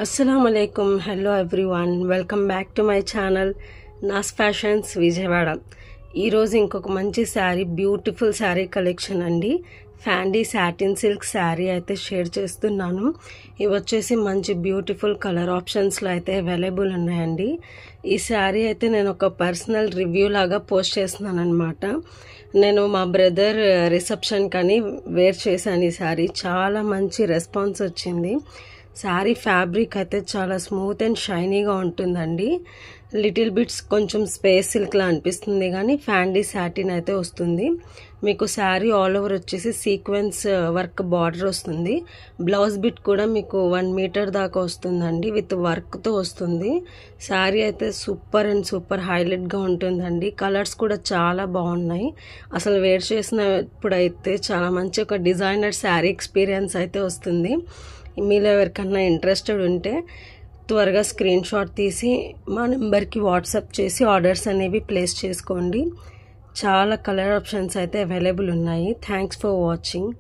Assalamualaikum. Hello everyone. Welcome back to my channel Nas Fashions Vijayawada. ఈ రోజు ఇంకొక మంచి శారీ బ్యూటిఫుల్ శారీ కలెక్షన్ అండి. ఫ్యాండీ సాటిన్ సిల్క్ శారీ అయితే షేర్ చేస్తున్నాను. ఇవి వచ్చేసి మంచి బ్యూటిఫుల్ కలర్ ఆప్షన్స్ లో అయితే అవైలబుల్ ఉన్నాయండి. ఈ శారీ అయితే నేను ఒక పర్సనల్ రివ్యూ లాగా పోస్ట్ చేస్తున్నాను అన్నమాట. నేను మా బ్రదర్ రిసెప్షన్ కని వేర్ చేశాను. ఈ శారీ చాలా మంచి రెస్పాన్స్ వచ్చింది. శారీ ఫ్యాబ్రిక్ అయితే చాలా స్మూత్ అండ్ షైనీగా ఉంటుందండి. లిటిల్ బిట్స్ కొంచెం స్పేస్ సిల్క్లా అనిపిస్తుంది కానీ ఫ్యాండీ సాటిన్ అయితే వస్తుంది. మీకు శారీ ఆల్ ఓవర్ వచ్చేసి సీక్వెన్స్ వర్క్ బార్డర్ వస్తుంది. బ్లౌజ్ బిట్ కూడా మీకు 1 మీటర్ దాకా వస్తుందండి. విత్ వర్క్తో వస్తుంది. శారీ అయితే సూపర్ అండ్ సూపర్ హైలైట్గా ఉంటుందండి. కలర్స్ కూడా చాలా బాగున్నాయి. అసలు వేర్ చేసినప్పుడు అయితే చాలా మంచి ఒక డిజైనర్ శారీ ఎక్స్పీరియన్స్ అయితే వస్తుంది. మీలో ఎవరికన్నా ఇంట్రెస్టెడ్ ఉంటే త్వరగా స్క్రీన్ షాట్ తీసి మా నెంబర్కి వాట్సాప్ చేసి ఆర్డర్స్ అనేవి ప్లేస్ చేసుకోండి. చాలా కలర్ ఆప్షన్స్ అయితే అవైలబుల్ ఉన్నాయి. Thanks for watching.